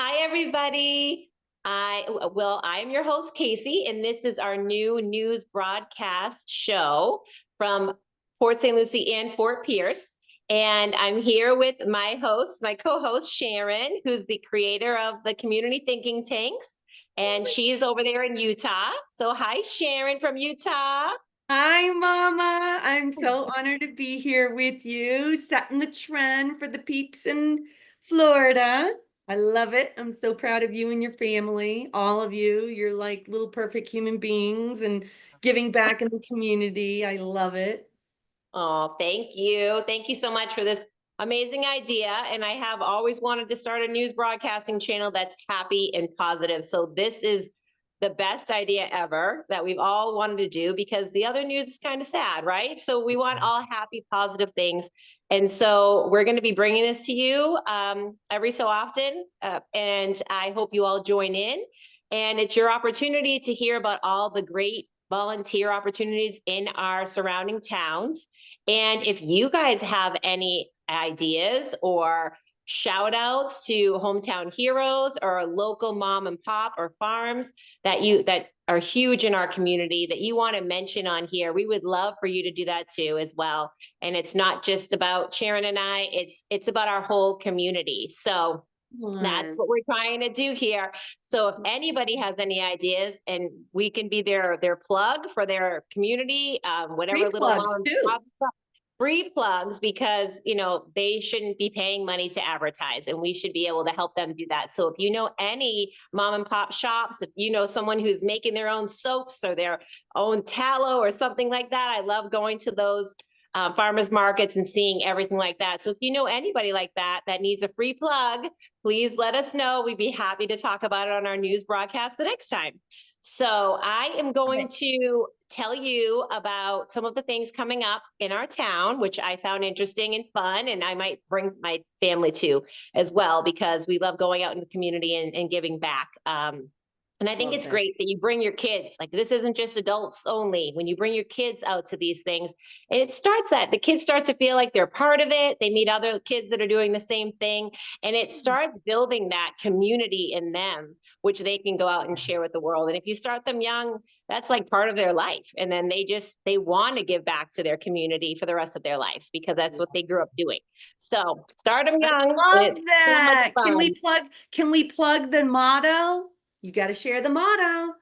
Hi, everybody. I'm your host, Casey, and this is our new news broadcast show from Port St. Lucie and Fort Pierce. And I'm here with my co-host, Sharon, who's the creator of the Community Thinking Tanks, and she's over there in Utah. So hi, Sharon from Utah. Hi, Mama. I'm so honored to be here with you, setting the trend for the peeps in Florida. I love it. I'm so proud of you and your family, all of you. You're like little perfect human beings and giving back in the community. I love it. Oh, thank you. Thank you so much for this amazing idea. And I have always wanted to start a news broadcasting channel that's happy and positive. So this is the best idea ever that we've all wanted to do because the other news is kind of sad, right? So we want all happy, positive things. And so we're going to be bringing this to you every so often. And I hope you all join in. And it's your opportunity to hear about all the great volunteer opportunities in our surrounding towns. And if you guys have any ideas or shout outs to hometown heroes or local mom and pop or farms that are huge in our community that you want to mention on here, we would love for you to do that too as well. And it's not just about Sharon and I, it's about our whole community. So that's Come what we're trying to do here. So if anybody has any ideas and we can be their plug for their community, Free whatever little plugs mom and too. pop stuff, free plugs because they shouldn't be paying money to advertise and we should be able to help them do that. So if you know any mom and pop shops, if you know someone who's making their own soaps or their own tallow or something like that, I love going to those farmers markets and seeing everything like that. So if you know anybody like that that needs a free plug, please let us know. We'd be happy to talk about it on our news broadcast the next time. So I am going to tell you about some of the things coming up in our town, which I found interesting and fun, and I might bring my family to as well because we love going out in the community and giving back. And I think Love it's that. great that you bring your kids. Like this isn't just adults only. When you bring your kids out to these things, and it starts that the kids start to feel like they're part of it. They meet other kids that are doing the same thing, and it starts building that community in them, which they can go out and share with the world. And if you start them young, that's like part of their life. And then they want to give back to their community for the rest of their lives because that's what they grew up doing. So start them I young. love It's so much that. Can we fun. plug, can we plug the motto? You got to share the motto.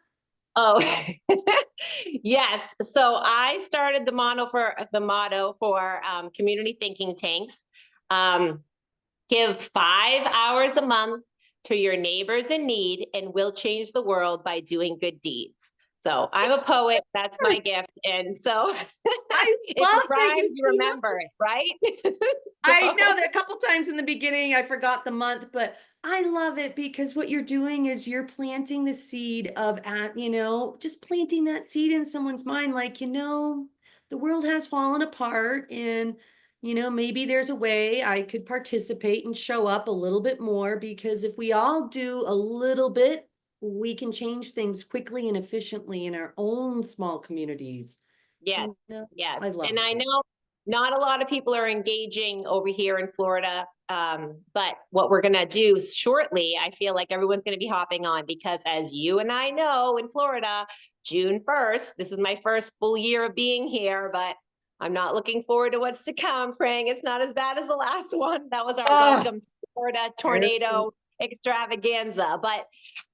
Oh, yes. So I started the motto for community thinking tanks. Um, Give 5 hours a month to your neighbors in need, and we'll change the world by doing good deeds. So I'm a poet. That's my gift, and so I if it love that rhymes, you you came up. remember it, right? I know So that a couple times in the beginning I forgot the month, but I love it because what you're doing is you're planting the seed of just planting that seed in someone's mind like, the world has fallen apart and maybe there's a way I could participate and show up a little bit more because if we all do a little bit, we can change things quickly and efficiently in our own small communities. yes, You know, yes. I love And I it. know not a lot of people are engaging over here in Florida. But what we're going to do shortly, I feel like everyone's going to be hopping on because, as you and I know, in Florida, June 1st, this is my first full year of being here, but I'm not looking forward to what's to come, praying it's not as bad as the last one. That was our Oh, welcome to Florida there's tornado extravaganza. But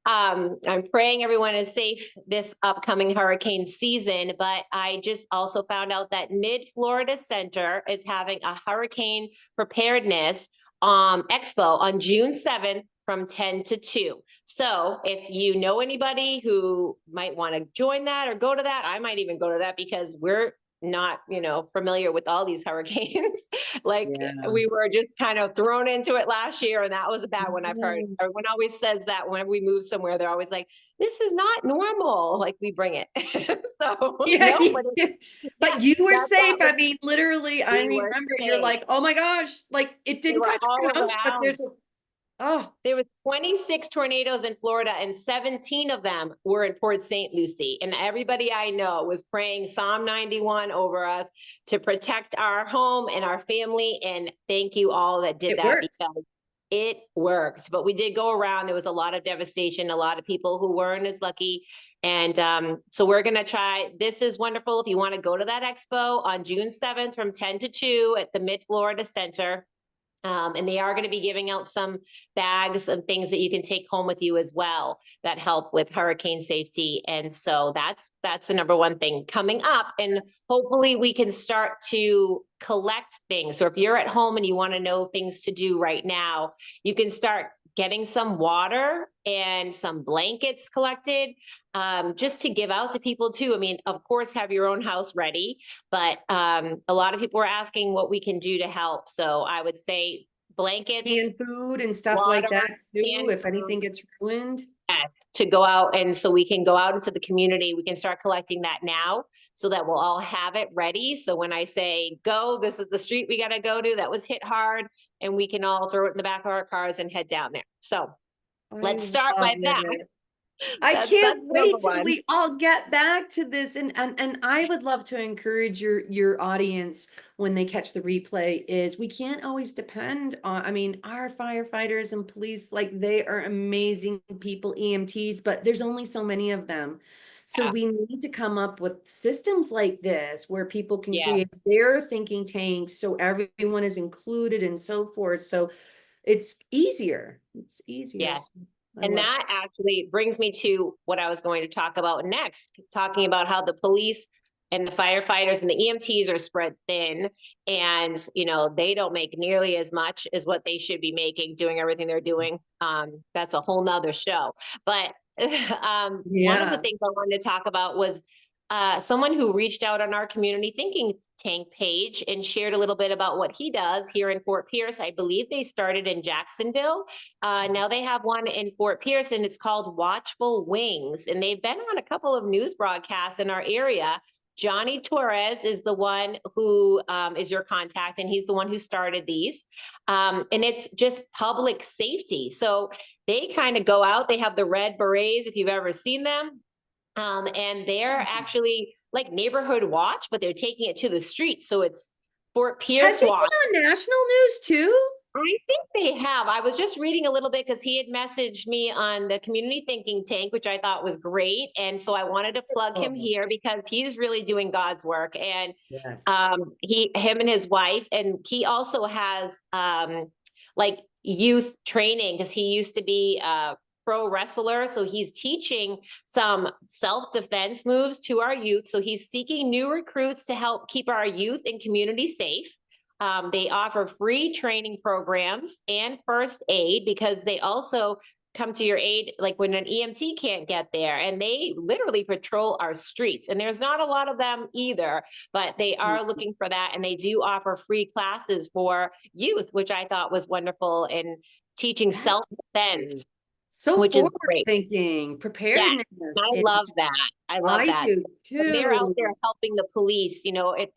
I'm praying everyone is safe this upcoming hurricane season, but I just also found out that Mid Florida Center is having a hurricane preparedness expo on June 7th from 10 to 2. So if you know anybody who might want to join that or go to that, I might even go to that because we're not, familiar with all these hurricanes. Like yeah. we were just kind of thrown into it last year, and that was a bad one. I've heard Mm. everyone always says that whenever we move somewhere, they're always like, "This is not normal." Like we bring it. So Yeah, no, but but yeah, you were that safe. was I mean, literally, I we were remember you're safe. like, oh my gosh, like it They didn't were touch all our house, but around. oh, There was 26 tornadoes in Florida, and 17 of them were in Port St. Lucie. And everybody I know was praying Psalm 91 over us to protect our home and our family. And thank you all that did it that worked. because It works, but we did go around. There was a lot of devastation, a lot of people who weren't as lucky. And so we're going to try. This is wonderful. If you want to go to that expo on June 7th from 10 to 2 at the Mid-Florida Center. And they are going to be giving out some bags and things that you can take home with you as well that help with hurricane safety. And so that's the number one thing coming up. And hopefully we can start to collect things. So if you're at home and you want to know things to do right now, you can start getting some water and some blankets collected, just to give out to people too. I mean, of course, have your own house ready, but a lot of people are asking what we can do to help. So I would say blankets, Canned food and stuff water, like that too, canned if anything food, gets ruined. to go out. And so we can go out into the community. We can start collecting that now so that we'll all have it ready. So when I say go, this is the street we got to go to that was hit hard, and we can all throw it in the back of our cars and head down there. So let's start love by that. it. I That's can't number wait till one. we all get back to this. And I would love to encourage your audience when they catch the replay is we can't always depend on, I mean, our firefighters and police, like they are amazing people, EMTs, but there's only so many of them. So Yeah. we need to come up with systems like this where people can Yeah. create their thinking tanks so everyone is included and so forth. So it's easier. It's easier. Yeah. So I And love that actually brings me to what I was going to talk about next, talking about how the police and the firefighters and the EMTs are spread thin, and they don't make nearly as much as what they should be making doing everything they're doing. That's a whole nother show. But one of the Yeah. things I wanted to talk about was someone who reached out on our community thinking tank page and shared a little bit about what he does here in Fort Pierce. I believe they started in Jacksonville. Now they have one in Fort Pierce, and it's called Watchful Wings. And they've been on a couple of news broadcasts in our area. Johnny Torres is the one who is your contact, and he's the one who started these. And it's just public safety. So they kind of go out, they have the red berets, if you've ever seen them. And they're actually like neighborhood watch, but they're taking it to the street. So it's Fort Has Pierce he been Watch. on national news too? I think they have. I was just reading a little bit because he had messaged me on the community thinking tank, which I thought was great. And so I wanted to plug him here because he's really doing God's work. And Yes. him and his wife, and he also has like youth training because he used to be pro wrestler. So he's teaching some self-defense moves to our youth. So he's seeking new recruits to help keep our youth and community safe. They offer free training programs and first aid because they also come to your aid, like when an EMT can't get there, and they literally patrol our streets. And there's not a lot of them either, but they are looking for that. And they do offer free classes for youth, which I thought was wonderful in teaching self-defense. So Which is forward great. thinking, preparedness. I love that. I love that. do And they're out too. there helping the police, if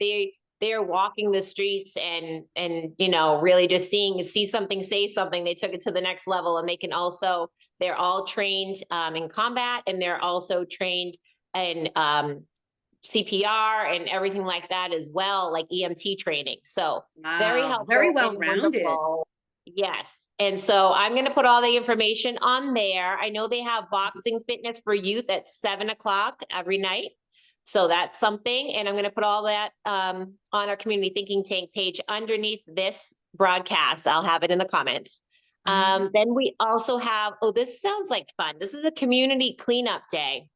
they're walking the streets and really just see something, say something, they took it to the next level. And they can also, they're all trained in combat, and they're also trained in CPR and everything like that as well, like EMT training. So very Wow, helpful, very and well-rounded. wonderful. Yes. And so I'm going to put all the information on there. I know they have boxing fitness for youth at 7:00 every night. So that's something. And I'm going to put all that on our community thinking tank page underneath this broadcast. I'll have it in the comments. Then we also have, this sounds like fun. This is a community cleanup day.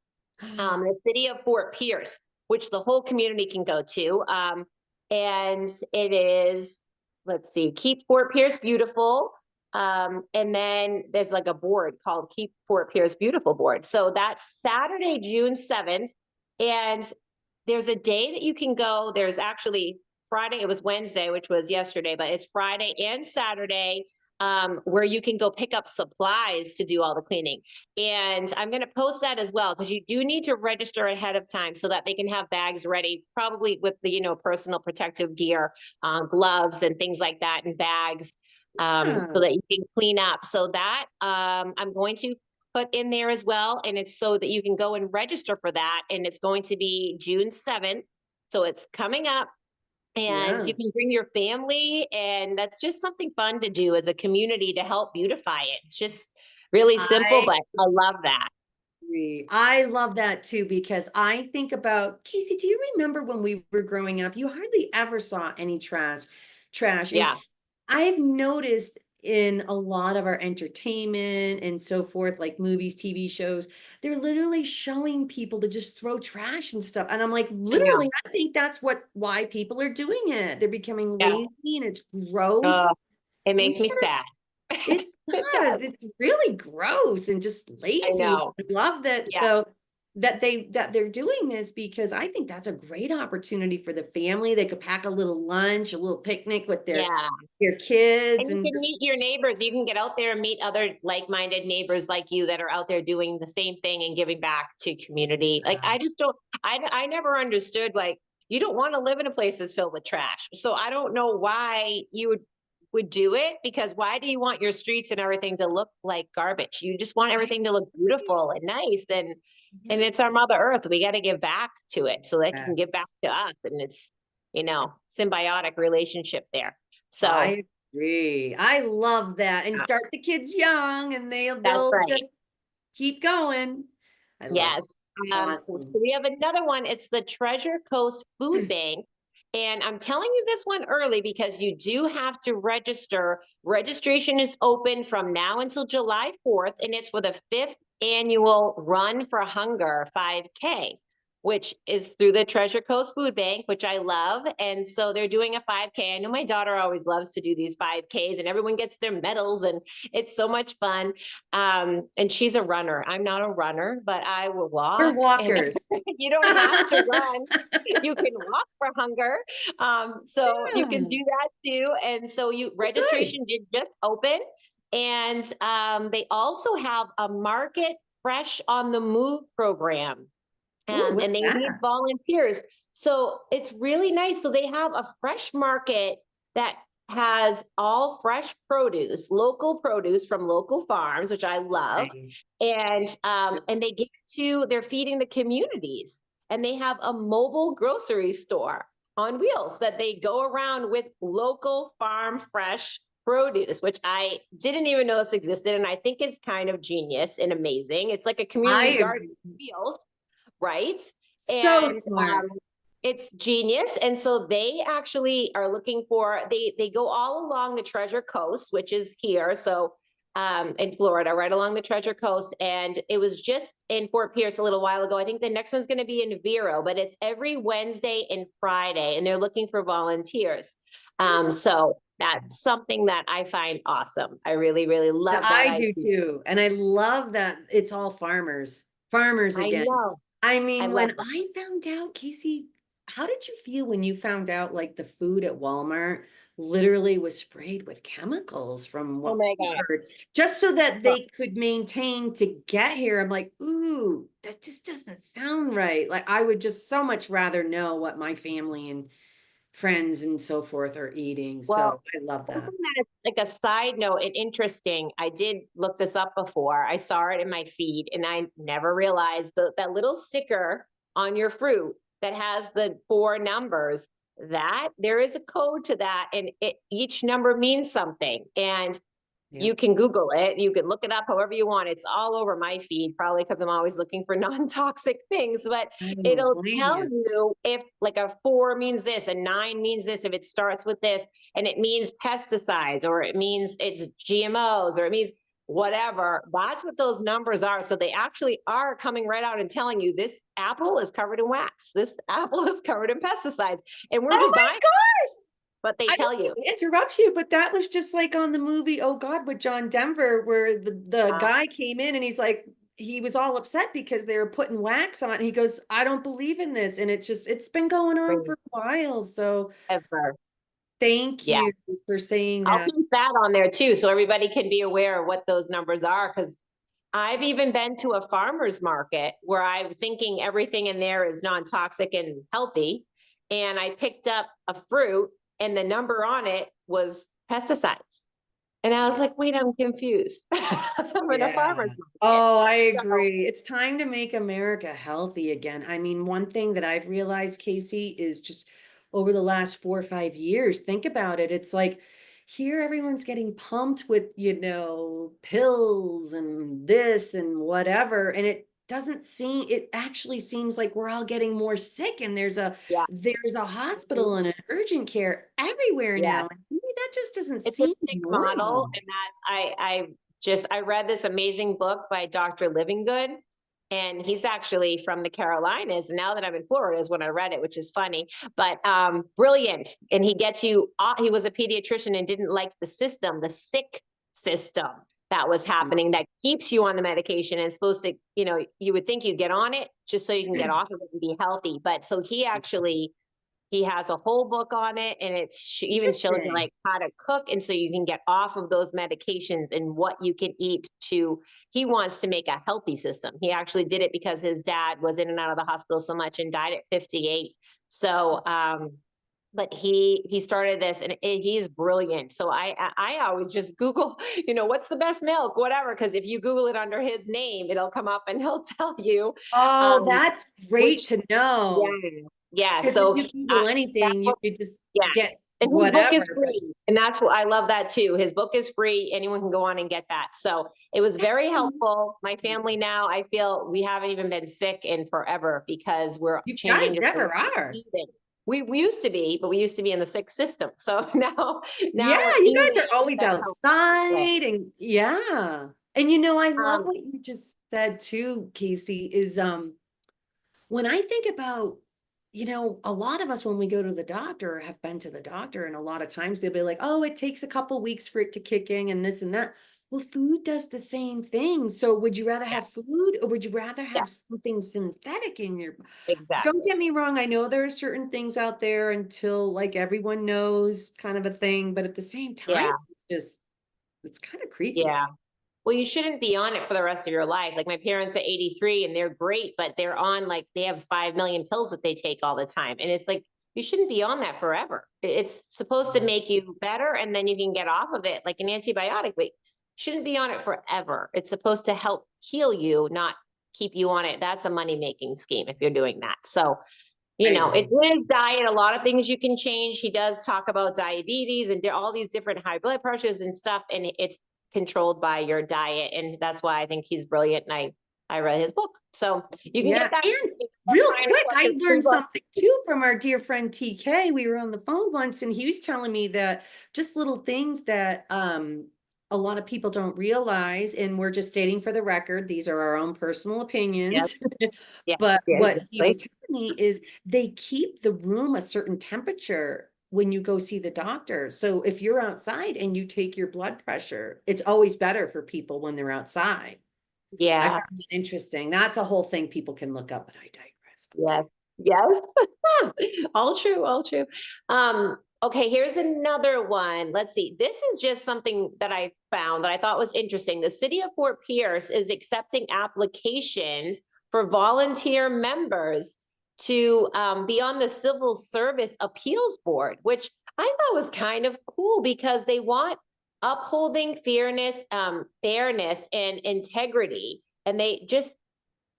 The city of Fort Pierce, which the whole community can go to. And it is, let's see, Keep Fort Pierce Beautiful. And then there's like a board called Keep Fort Pierce Beautiful board. So that's Saturday, June 7th. And there's a day that you can go. There's actually Friday, it was Wednesday, which was yesterday, but it's Friday and Saturday where you can go pick up supplies to do all the cleaning. And I'm going to post that as well, because you do need to register ahead of time so that they can have bags ready, probably with the, personal protective gear, gloves and things like that, and bags, so that you can clean up. So that I'm going to put in there as well. And it's so that you can go and register for that. And it's going to be June 7th. So it's coming up. And Yeah. you can bring your family, and that's just something fun to do as a community to help beautify it. It's just really simple, I but I love that. agree. I love that too, because I think about, Casey, do you remember when we were growing up, you hardly ever saw any trash. And Yeah, I've noticed in a lot of our entertainment and so forth, like movies, TV shows, they're literally showing people to just throw trash and stuff. And I'm like, I know. literally, I think that's why people are doing it. They're becoming Yeah. lazy and it's gross. Uh, it We makes me sad. It It does. does. It's really gross and just I lazy. know. I love that Yeah. though, that they're doing this, because I think that's a great opportunity for the family. They could pack a little lunch, a little picnic with Yeah. their kids And you and can just meet your neighbors. You can get out there and meet other like-minded neighbors like you that are out there doing the same thing and giving back to community. Like I just don't, I never understood, like, you don't want to live in a place that's filled with trash. So I don't know why you would do it, because why do you want your streets and everything to look like garbage? You just want I everything to look beautiful and nice, and yeah. it's our Mother Earth. We got to give back to it so they can give back Yes. to us, and it's, symbiotic relationship there. So I agree. I love that. And start the kids young and that's they'll just right. keep going. I love it. Yes. So Awesome. we have another one. It's the Treasure Coast Food Bank. And I'm telling you this one early because you do have to register. Registration is open from now until July 4th, and it's for the 5th annual Run for Hunger 5K, which is through the Treasure Coast Food Bank, which I love. And so they're doing a 5K. I know my daughter always loves to do these 5Ks, and everyone gets their medals, and it's so much fun. And she's a runner. I'm not a runner, but I will We're walk, and walkers. you don't have to run. You can walk for hunger. So you can Yeah. do that too. And so Oh, good. registration did just open. And they also have a Market Fresh on the Move program. Ooh, And what's they need that? volunteers. So it's really nice. So they have a fresh market that has all fresh produce, local produce from local farms, which I love. Nice. And they give it to, they're feeding the communities. And they have a mobile grocery store on wheels that they go around with local farm fresh produce, which I didn't even know this existed. And I think it's kind of genius and amazing. It's like a I community garden agree. on wheels, right? So And smart. it's genius. And so they actually are looking for, they go all along the Treasure Coast, which is here. So in Florida, right along the Treasure Coast. And it was just in Fort Pierce a little while ago. I think the next one's going to be in Vero, but it's every Wednesday and Friday, and they're looking for volunteers. That's So awesome. that's something that I find awesome. I really, really love that I do idea. too. And I love that it's all farmers. Farmers I again. know. I I mean, love when that. I found out, Casey, how did you feel when you found out like the food at Walmart literally was sprayed with chemicals from Oh what my I God. heard, just so that Well, they could maintain to get here? I'm like, ooh, that just doesn't sound right. Like I would just so much rather know what my family and friends and so forth are eating. well, So I love that. something that is like a side note and interesting. I did look this up before. I saw it in my feed, and I never realized that little sticker on your fruit that has the 4 numbers, that there is a code to that, and each number means something. And Yeah. you can Google it. You can look it up however you want. It's all over my feed, probably because I'm always looking for non-toxic things, but I don't it'll blame tell you. you if like a 4 means this, a 9 means this, if it starts with this, and it means pesticides, or it means it's GMOs, or it means whatever. That's what those numbers are. So they actually are coming right out and telling you this apple is covered in wax. This apple is covered in pesticides. And we're Oh just my buying, gosh. but they I tell don't you. mean to interrupt you, but that was just like on the movie, oh God, with John Denver, where the Uh, guy came in and he's like, he was all upset because they were putting wax on. And he goes, I don't believe in this. And it's been going on for a while. So ever. thank Yeah. you for saying I'll that. keep that on there too, so everybody can be aware of what those numbers are. Because I've even been to a farmer's market where I'm thinking everything in there is non-toxic and healthy. And I picked up a fruit, and the number on it was pesticides. And I was like, wait, I'm confused. I'm in a Yeah. farmer's market. Oh, I So, agree. It's time to make America healthy again. I mean, one thing that I've realized, Casey, is just over the last 4 or 5 years. Think about it. It's like here everyone's getting pumped with, pills and this and whatever. And it actually seems like we're all getting more sick, and Yeah. there's a hospital and an urgent care everywhere Yeah. now. And to me, that just doesn't It's a seem sick model, normal. and that I read this amazing book by Dr. Livingood, and he's actually from the Carolinas. And now that I'm in Florida is when I read it, which is funny, but brilliant. And he gets you. He was a pediatrician and didn't like the system, the sick system that was happening that keeps you on the medication and supposed to, you would think you get on it just so you can get off of it and be healthy. But so he has a whole book on it, and it even shows you Interesting. like how to cook. And so you can get off of those medications and what you can eat he wants to make a healthy system. He actually did it because his dad was in and out of the hospital so much and died at 58. So, but he started this, and he's brilliant. So I always just Google, what's the best milk, whatever. Cause if you Google it under his name, it'll come up and he'll tell you, Oh, um, that's great which, to know. yeah, yeah. Because So if you Google anything, you could just yeah. get And his book is whatever, but free. And that's what I love that too. His book is free. Anyone can go on and get that. So it was that's very amazing. helpful. My family now, I feel we haven't even been sick in forever because we're You guys changing the way never we're are. eating. We used to be, but we used to be in the sick system. So Yeah, now we're you eating guys are always the healthy way. outside and yeah. And I love Um, what you just said too, Casey, is when I think about, a lot of us when we go to the doctor or have been to the doctor, and a lot of times they'll be like, oh, it takes a couple weeks for it to kick in and this and that. Well, food does the same thing. So would you rather yeah, have food, or would you rather yeah, have something synthetic in your? Don't exactly. get me wrong, I know there are certain things out there until like everyone knows kind of a thing, but at the same time, Yeah, just it's kind of creepy. yeah. Well, you shouldn't be on it for the rest of your life. Like my parents are 83 and they're great, but they're on like they have 5 million pills that they take all the time. And it's like you shouldn't be on that forever. It's supposed to make you better and then you can get off of it like an antibiotic, but you shouldn't be on it forever. It's supposed to help heal you, not keep you on it. That's a money-making scheme if you're doing that. So I it's agree. his diet, a lot of things you can change. He does talk about diabetes and all these different high blood pressures and stuff, and it's controlled by your diet. And that's why I think he's brilliant. And I read his book. So you can Yeah, get that. and real Find quick, like I a free learned book. something too from our dear friend TK. We were on the phone once, and he was telling me that just little things that a lot of people don't realize, and we're just stating for the record, these are our own personal Yes, opinions. yes, But yes, what he was like, telling me is they keep the room a certain temperature when you go see the doctor. So if you're outside and you take your blood pressure, it's always better for people when they're outside. I yeah, found it interesting. That's a whole thing people can look up, but I digress. yes, yes. All true, all true. Okay, here's another one. Let's see. This is just something that I found that I thought was interesting. The city of Fort Pierce is accepting applications for volunteer members to be on the Civil Service Appeals Board, which I thought was kind of cool because they want upholding fairness and integrity. And they just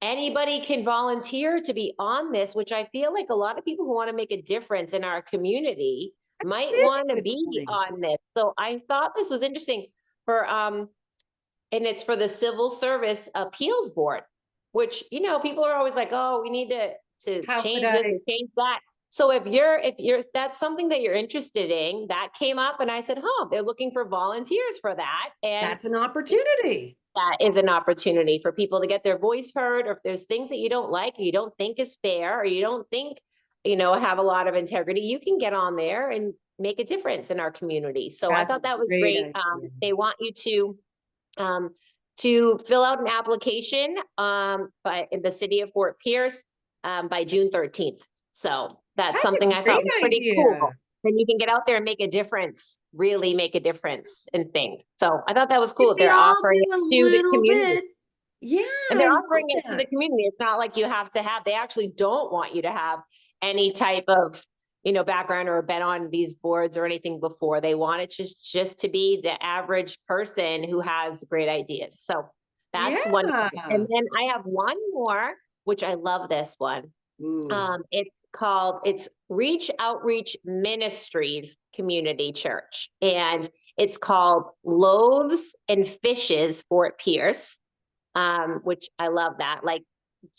anybody can volunteer to be on this, which I feel like a lot of people who want to make a difference in our community It might is want a to good be point. on this. So I thought this was interesting for and it's for the Civil Service Appeals Board, which people are always like, oh, we need to How could change this I? or change that. So if you're that's something that you're interested in, that came up and I said, huh, they're looking for volunteers for that. And That's an opportunity. that is an opportunity for people to get their voice heard, or if there's things that you don't like, or you don't think is fair, or you don't think, have a lot of integrity, you can get on there and make a difference in our community. So I That's a thought that was great great. idea. They want you to fill out an application by in the city of Fort Pierce by June 13th. So that's That's a something I thought great was pretty idea. cool. Then you can get out there and make a difference, really make a difference in things. So I thought that was If cool. we They're all offering do it a to the little community. bit. Yeah, And they're I love offering it to the that. community. It's not like you have to have, they actually don't want you to have any type of, background or been on these boards or anything before. They want it just to be the average person who has great ideas. So that's one. Yeah. And then I have one more, which I love this one. Ooh. It's it's Reach Outreach Ministries Community Church. And it's called Loaves and Fishes Fort Pierce, which I love that. Like,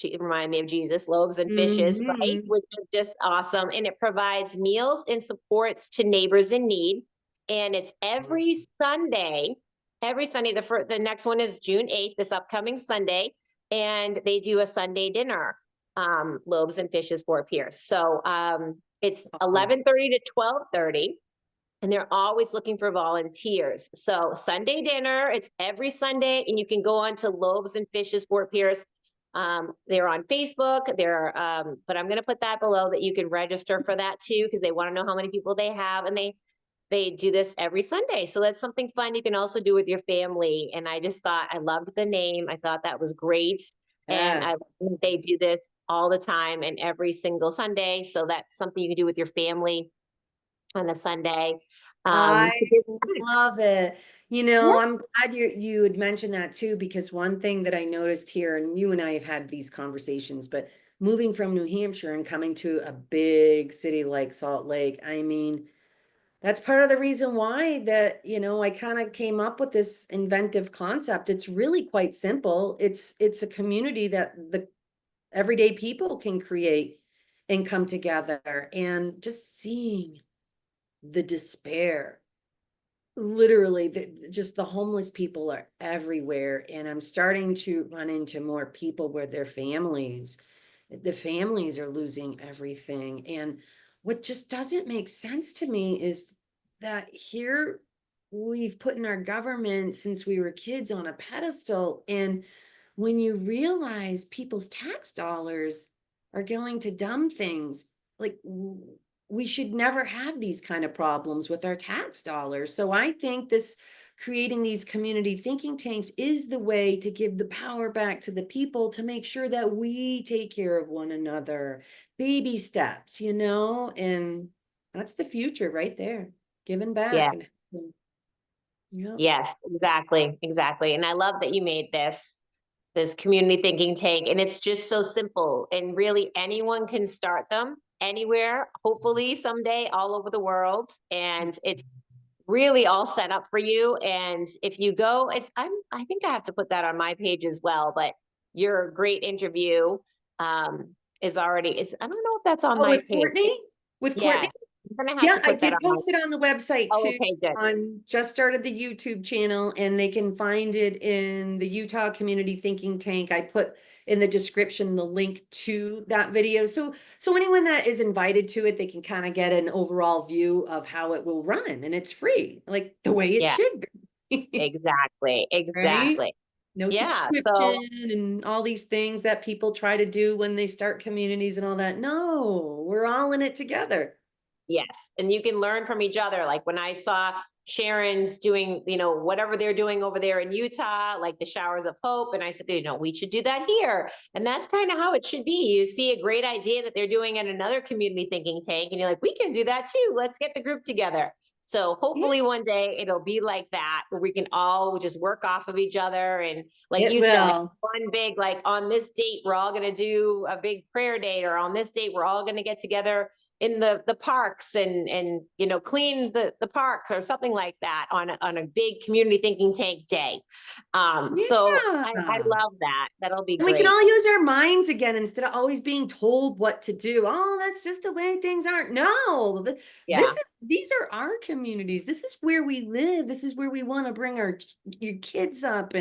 it reminded me of Jesus, loaves and fishes, right? Mhm. Which is just awesome. And it provides meals and supports to neighbors in need. And it's every Sunday. The next one is June 8th, this upcoming Sunday. And they do a Sunday dinner, loaves and fishes for Pierce. So it's Awesome. 11:30 to 12:30. And they're always looking for volunteers. So Sunday dinner, it's every Sunday, and you can go on to Loaves and Fishes Fort Pierce. They're on Facebook. But I'm going to put that below that you can register for that too, because they want to know how many people they have, and they do this every Sunday. So that's something fun you can also do with your family. And I just thought I loved the name. I thought that was great, and Yes. they do this all the time and every single Sunday. So that's something you can do with your family on a Sunday. I To give back. love it. Yeah. I'm glad you had mentioned that too, because one thing that I noticed here, and you and I have had these conversations, but moving from New Hampshire and coming to a big city like Salt Lake, I mean, that's part of the reason why that, I kind of came up with this inventive concept. It's really quite simple. It's a community that the everyday people can create and come together, and just seeing the despair. Literally, just the homeless people are everywhere, and I'm starting to run into more people where their families, the families are losing everything. And what just doesn't make sense to me is that here we've put in our government since we were kids on a pedestal, and when you realize people's tax dollars are going to dumb things, like we should never have these kind of problems with our tax dollars. So I think this creating these community thinking tanks is the way to give the power back to the people to make sure that we take care of one another. Baby steps, and that's the future right there. Giving back Yeah. and yeah. Yes, exactly. Exactly. And I love that you made this community thinking tank, and it's just so simple, and really anyone can start them anywhere, hopefully someday all over the world. And it's really all set up for you. And if you go, I think I have to put that on my page as well, but your great interview is I don't know if that's on Oh, my with page. Courtney? With Courtney? Yes, I'm gonna have Yeah, to I put that did on my. post it on the website Oh, too. okay, good. I'm just started the YouTube channel, and they can find it in the Utah Community Thinking Tank. I put in the description the link to that video. So anyone that is invited to it, they can kind of get an overall view of how it will run, and it's free, like the way it Yeah, should be. exactly, Right? exactly. No Yeah. So subscription and all these things that people try to do when they start communities and all that. No, we're all in it together. yes, and you can learn from each other. Like when I saw Sharon's doing, whatever they're doing over there in Utah, like the showers of hope, and I said, we should do that here. And that's kind of how it should be. You see a great idea that they're doing at another community thinking tank, and you're like, we can do that too. Let's get the group together. So Yeah, hopefully one day it'll be like that, where we can all just work off of each other. And like it you said, will. one big, like on this date, we're all going to do a big prayer date, or on this date, we're all going to get together in the parks and clean the parks or something like that on a big community thinking tank day. So I Yeah. love that. That'll be And we can great. all use our minds again instead of always being told what to do. Oh, that's just the way things aren't. No, Yeah. these are our communities. This is where we live. This is where we want to bring your kids up,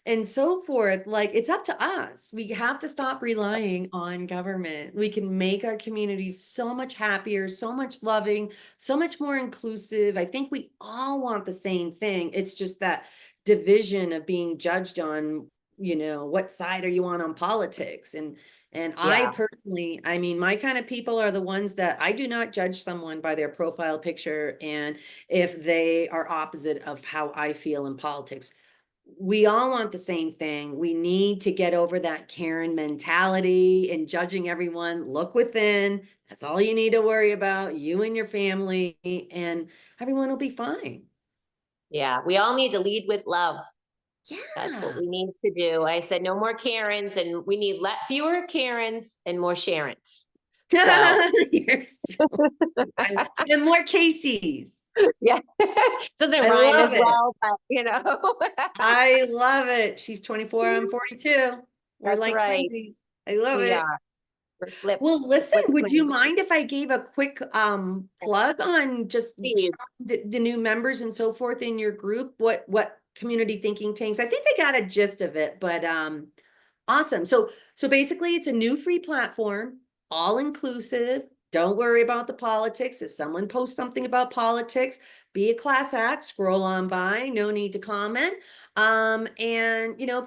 and so forth. Like, it's up to us. We have to stop relying on government. We can make our communities so much happier, so much loving, so much more inclusive. I think we all want the same thing. It's just that division of being judged on, what side are you on politics. And I Yeah. personally, I mean, my kind of people are the ones that I do not judge someone by their profile picture, and if they are opposite of how I feel in politics. We all want the same thing. We need to get over that Karen mentality and judging everyone. Look within. That's all you need to worry about, you and your family, and everyone will be fine. Yeah. We all need to lead with love. That's what Yeah. we need to do. I said no more Karens, and we need fewer Karens and more Sharons. So You're so- and more Casey's. yeah, doesn't I rhyme love as it. well, but you know, I love it. She's 24, I'm 42. We're that's like right. twinsies. I love We it. are. We're Well, listen, flipped would you twins. mind if I gave a quick plug on just Please. the new members and so forth in your group? What community thinking tanks? I think I got a gist of it, but awesome. So basically it's a new free platform, all inclusive. Don't worry about the politics. If someone posts something about politics, be a class act, scroll on by, no need to comment. And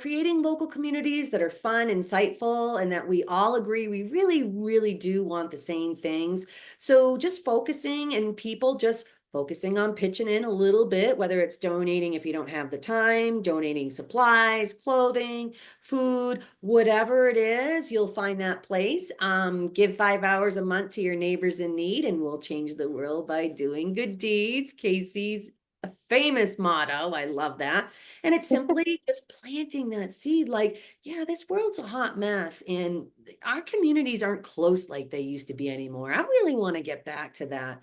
creating local communities that are fun, insightful, and that we all agree we really, really do want the same things. So just focusing and people just focusing on pitching in a little bit, whether it's donating if you don't have the time, donating supplies, clothing, food, whatever it is, you'll find that place. Give 5 hours a month to your neighbors in need, and we'll change the world by doing good deeds. Casey's a famous motto. I love that. And it's simply just planting that seed like, yeah, this world's a hot mess, and our communities aren't close like they used to be anymore. I really want to get back to that.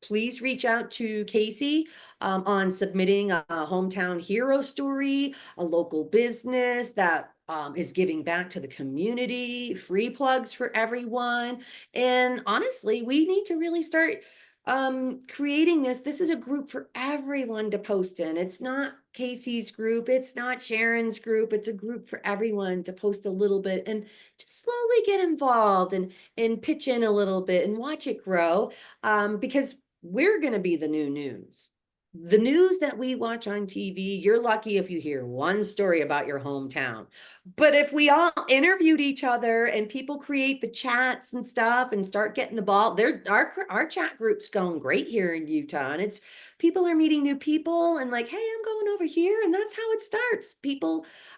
Please reach out to Casey on submitting a hometown hero story, a local business that is giving back to the community, free plugs for everyone. And honestly, we need to really start creating this. This is a group for everyone to post in. It's not Casey's group, it's not Sharon's group, it's a group for everyone to post a little bit and just slowly get involved and pitch in a little bit and watch it grow, because we're going to be the new news. The news that we watch on TV, you're lucky if you hear one story about your hometown. But if we all interviewed each other and people create the chats and stuff and start getting the ball, our chat group's going great here in Utah. And it's people are meeting new people and like, hey, I'm going over here. And that's how it starts.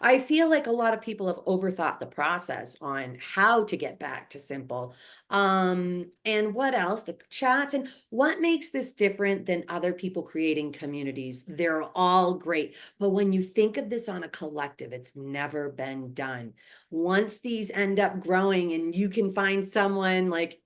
I feel like a lot of people have overthought the process on how to get back to simple. And what else? The chats and what makes this different than other people creating communities? They're all great. But when you think of this on a collective, it's never been done. Once these end up growing and you can find someone like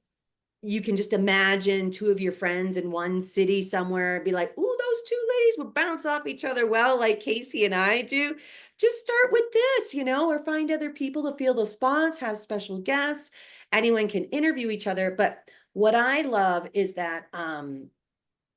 you can just imagine two of your friends in one city somewhere and be like, "Ooh, those two ladies would bounce off each other well, like Casey and I do." Just start with this, or find other people to fill the spots, have special guests. Anyone can interview each other. But what I love is that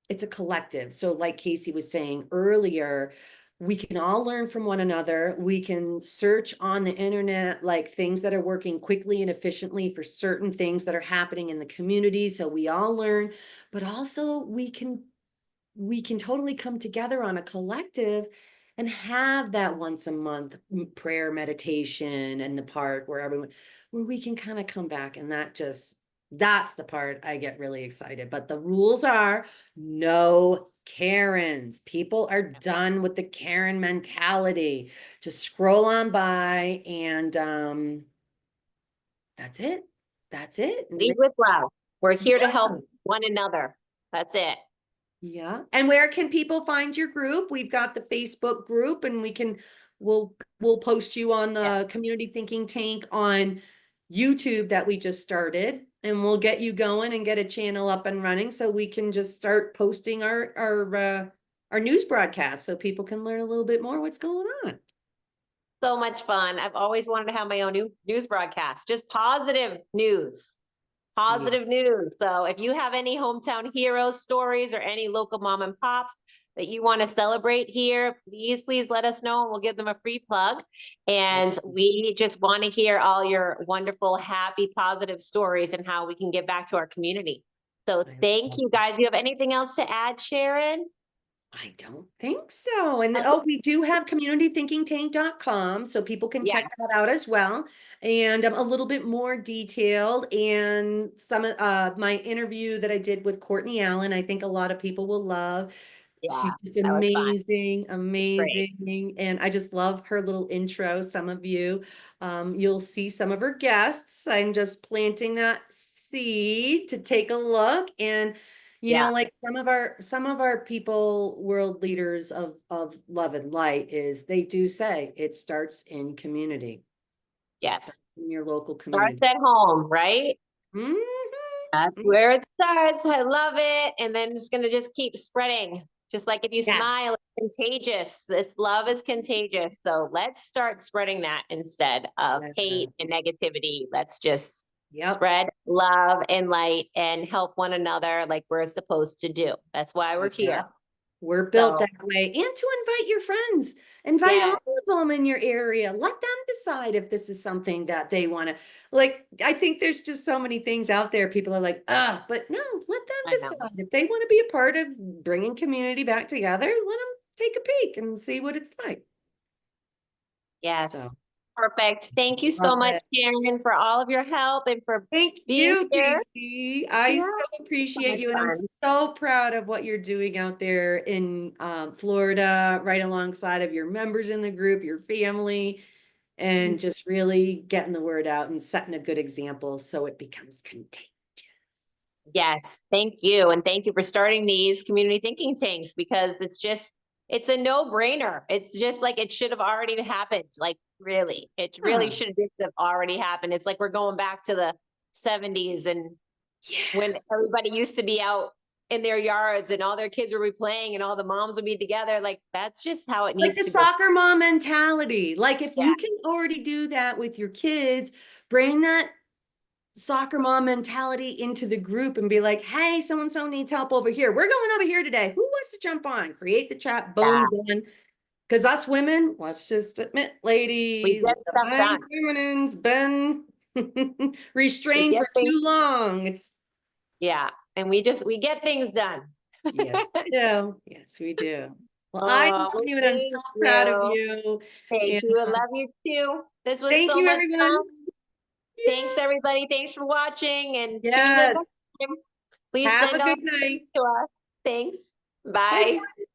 it's a collective. So like Casey was saying earlier, we can all learn from one another. We can search on the internet, like things that are working quickly and efficiently for certain things that are happening in the community. So we all learn, but also we can totally come together on a collective and have that once a month prayer meditation in the park where we can kind of come back, and that's the part I get really excited. But the rules are no Karens. People are done with the Karen mentality. Just scroll on by and that's it. That's it. Lead with love. We're here to Yeah. help one another. That's it. Yeah. And where can people find your group? We've got the Facebook group, and we'll post you on Yeah. the Community Thinking Tank on YouTube that we just started, and we'll get you going and get a channel up and running so we can just start posting our news broadcast so people can learn a little bit more what's going on. So much fun. I've always wanted to have my own news broadcast, just positive news. Yeah. Positive news. So if you have any hometown heroes stories or any local mom and pops that you want to celebrate here, please let us know and we'll give them a free plug. And we just want to hear all your wonderful, happy, positive stories and how we can give back to our community. So thank you guys. You have anything else to add, Sharon? I don't think so. And oh, we do have communitythinkingtank.com, so people can Yeah, check that out as well. And a little bit more detailed. And some of my interview that I did with Courtney Allen, I think a lot of people will love. yeah, She's just that was fun. amazing, Great. amazing. And I just love her little intro. Some of you, you'll see some of her guests. I'm just planting that seed to take a look. And Yeah. like some of our people, world leaders of love and light, is they do say it starts in community. Yes. In your local Starts community. at home, right? Mhm. That's where it starts. I love it. And then it's gonna just keep spreading. Just like if you Yes. smile, it's contagious. This love is contagious. So let's start spreading that instead of hate and negativity. Let's just Yep. spread love and light and help one another like we're supposed to do. That's why we're here. Yep. We're built So, that way. And to invite your friends, invite all yes, of them in your area. Let them decide if this is something that they want to. Like, I think there's just so many things out there. People are like, but no, let them I know. decide. If they want to be a part of bringing community back together, let them take a peek and see what it's like. Yes. So, Perfect. Thank you so love much, it. Karen, for all of your help and for Thank being you, here. Casey. I Yeah, so so appreciate much you, and I'm fun. so proud of what you're doing out there in Florida, right alongside of your members in the group, your family, and just really getting the word out and setting a good example so it becomes contagious. Yes, thank you. And thank you for starting these community thinking tanks because it's a no-brainer. It's just like it should have already happened. Like really, it really Huh. should have just have already happened. It's like we're going back to the 70s and Yeah. when everybody used to be out in their yards and all their kids would be playing and all the moms would be together. Like that's just how it Like needs the to go. soccer mom mentality. Like if Yeah, you can already do that with your kids, bring that soccer mom mentality into the group and be like, hey, so and so needs help over here. We're going over here today. Who wants to jump on? Create the chat, yeah. boom, done. Because us women, let's just admit, We ladies, get the stuff divine done. feminine's been We restrained get for things, too long. It's yeah. And we get things done. yes, we do. Yes, we do. Well, I Oh, love you and I'm so thank proud of you. you. Thank And you. I love you too. This was thank so you, much everyone. fun. Thanks, everybody. Thanks for watching and tune in Yes. next time. Please Have a send all good night. to us. Thanks. Bye. Bye.